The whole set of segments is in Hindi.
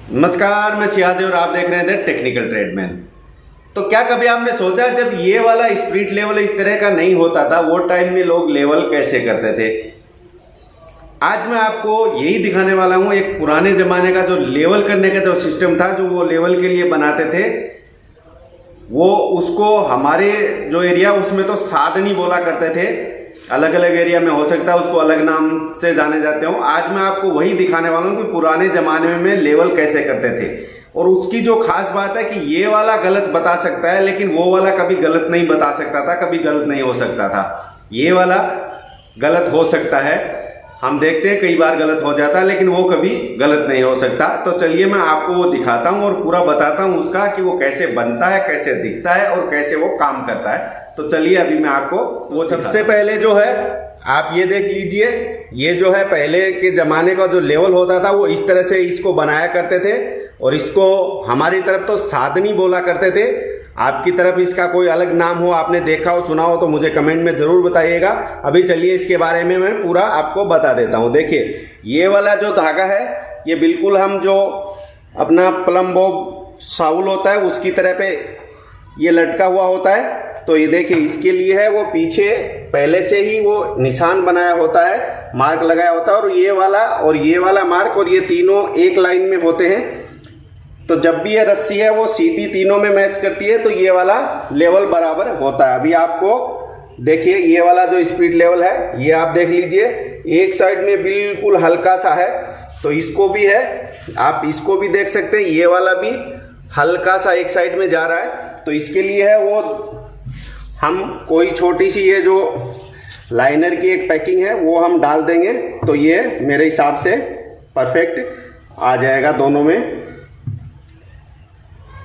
नमस्कार, मैं सियाज और आप देख रहे हैं टेक्निकल ट्रेडमैन। तो क्या कभी आपने सोचा जब ये वाला स्प्रिट लेवल इस तरह का नहीं होता था, वो टाइम में लोग लेवल कैसे करते थे? आज मैं आपको यही दिखाने वाला हूँ। एक पुराने ज़माने का जो लेवल करने का जो सिस्टम था, जो वो लेवल के लिए बनाते थे, वो उसको हमारे जो एरिया उसमें तो साधनी बोला करते थे। अलग अलग एरिया में हो सकता है उसको अलग नाम से जाने जाते हो। आज मैं आपको वही दिखाने वाला हूँ कि पुराने ज़माने में लेवल कैसे करते थे। और उसकी जो खास बात है कि ये वाला गलत बता सकता है, लेकिन वो वाला कभी गलत नहीं बता सकता था, कभी गलत नहीं हो सकता था। ये वाला गलत हो सकता है, हम देखते हैं कई बार गलत हो जाता है, लेकिन वो कभी गलत नहीं हो सकता। तो चलिए मैं आपको वो दिखाता हूँ और पूरा बताता हूँ उसका कि वो कैसे बनता है, कैसे दिखता है और कैसे वो काम करता है। तो चलिए अभी मैं आपको वो सबसे पहले जो है आप ये देख लीजिए। ये जो है पहले के ज़माने का जो लेवल होता था वो इस तरह से इसको बनाया करते थे, और इसको हमारी तरफ तो साधनी बोला करते थे। आपकी तरफ इसका कोई अलग नाम हो, आपने देखा हो, सुना हो, तो मुझे कमेंट में ज़रूर बताइएगा। अभी चलिए इसके बारे में मैं पूरा आपको बता देता हूँ। देखिए, ये वाला जो धागा है ये बिल्कुल हम जो अपना प्लम्बो शाउल होता है उसकी तरह पे ये लटका हुआ होता है। तो ये देखिए, इसके लिए है वो पीछे पहले से ही वो निशान बनाया होता है, मार्क लगाया होता है, और ये वाला मार्क और ये तीनों एक लाइन में होते हैं। तो जब भी ये रस्सी है वो सीधी तीनों में मैच करती है, तो ये वाला लेवल बराबर होता है। अभी आपको देखिए, ये वाला जो स्पीड लेवल है ये आप देख लीजिए, एक साइड में बिल्कुल हल्का सा है, तो इसको भी है, आप इसको भी देख सकते हैं। ये वाला भी हल्का सा एक साइड में जा रहा है, तो इसके लिए है वो हम कोई छोटी सी ये जो लाइनर की एक पैकिंग है वो हम डाल देंगे, तो ये मेरे हिसाब से परफेक्ट आ जाएगा दोनों में।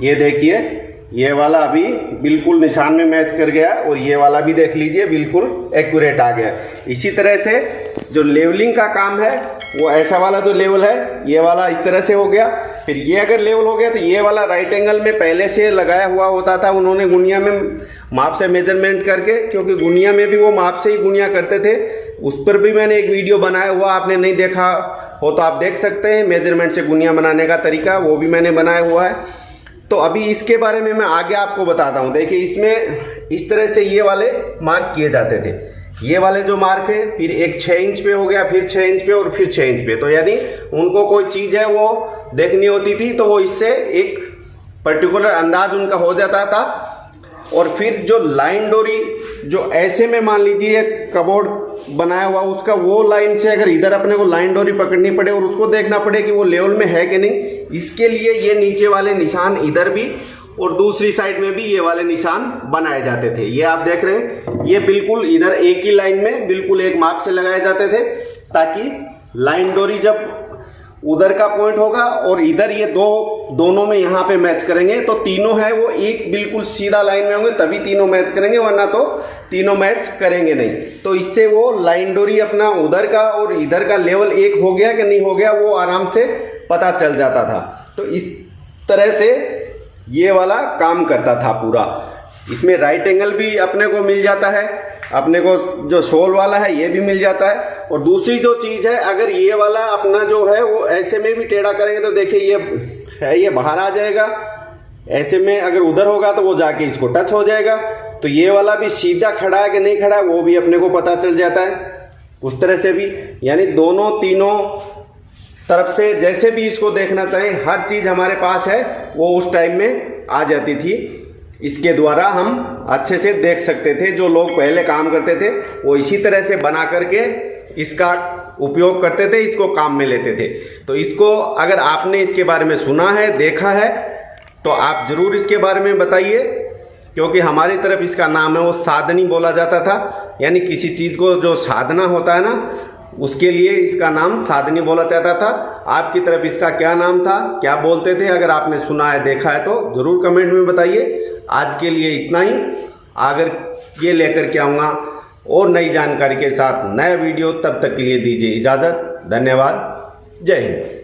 ये देखिए, ये वाला अभी बिल्कुल निशान में मैच कर गया, और ये वाला भी देख लीजिए बिल्कुल एक्यूरेट आ गया। इसी तरह से जो लेवलिंग का काम है वो ऐसा वाला जो लेवल है ये वाला इस तरह से हो गया। फिर ये अगर लेवल हो गया तो ये वाला राइट एंगल में पहले से लगाया हुआ होता था, उन्होंने गुनिया में माप से मेजरमेंट करके, क्योंकि गुनिया में भी वो माप से ही गुनिया करते थे। उस पर भी मैंने एक वीडियो बनाया हुआ, आपने नहीं देखा हो तो आप देख सकते हैं। मेजरमेंट से गुनिया बनाने का तरीका वो भी मैंने बनाया हुआ है। तो अभी इसके बारे में मैं आगे आपको बताता हूँ। देखिए, इसमें इस तरह से ये वाले मार्क किए जाते थे। ये वाले जो मार्क है, फिर एक 6 इंच पे हो गया, फिर 6 इंच पे और फिर 6 इंच पे। तो यानी उनको कोई चीज़ है वो देखनी होती थी, तो वो इससे एक पर्टिकुलर अंदाज उनका हो जाता था। और फिर जो लाइन डोरी जो ऐसे में मान लीजिए कबोर्ड बनाया हुआ, उसका वो लाइन से अगर इधर अपने को लाइन डोरी पकड़नी पड़े और उसको देखना पड़े कि वो लेवल में है कि नहीं, इसके लिए ये नीचे वाले निशान इधर भी और दूसरी साइड में भी ये वाले निशान बनाए जाते थे। ये आप देख रहे हैं, ये बिल्कुल इधर एक ही लाइन में बिल्कुल एक माप से लगाए जाते थे, ताकि लाइन डोरी जब उधर का पॉइंट होगा और इधर ये दोनों में यहाँ पे मैच करेंगे, तो तीनों है वो एक बिल्कुल सीधा लाइन में होंगे, तभी तीनों मैच करेंगे, वरना तो तीनों मैच करेंगे नहीं। तो इससे वो लाइन डोरी अपना उधर का और इधर का लेवल एक हो गया कि नहीं हो गया वो आराम से पता चल जाता था। तो इस तरह से ये वाला काम करता था पूरा। इसमें राइट एंगल भी अपने को मिल जाता है, अपने को जो शोल वाला है ये भी मिल जाता है। और दूसरी जो चीज़ है, अगर ये वाला अपना जो है वो ऐसे में भी टेढ़ा करेंगे तो देखिए ये है, ये बाहर आ जाएगा। ऐसे में अगर उधर होगा तो वो जाके इसको टच हो जाएगा। तो ये वाला भी सीधा खड़ा है कि नहीं खड़ा है वो भी अपने को पता चल जाता है उस तरह से भी। यानी दोनों तीनों तरफ से जैसे भी इसको देखना चाहें, हर चीज़ हमारे पास है वो उस टाइम में आ जाती थी। इसके द्वारा हम अच्छे से देख सकते थे। जो लोग पहले काम करते थे वो इसी तरह से बना करके इसका उपयोग करते थे, इसको काम में लेते थे। तो इसको अगर आपने इसके बारे में सुना है, देखा है, तो आप ज़रूर इसके बारे में बताइए, क्योंकि हमारी तरफ इसका नाम है वो साधनी बोला जाता था। यानी किसी चीज़ को जो साधना होता है ना, उसके लिए इसका नाम साधनी बोला जाता था। आपकी तरफ इसका क्या नाम था, क्या बोलते थे? अगर आपने सुना है, देखा है, तो ज़रूर कमेंट में बताइए। आज के लिए इतना ही। अगर ये लेकर के आऊँगा और नई जानकारी के साथ नया वीडियो, तब तक के लिए दीजिए इजाज़त। धन्यवाद। जय हिंद।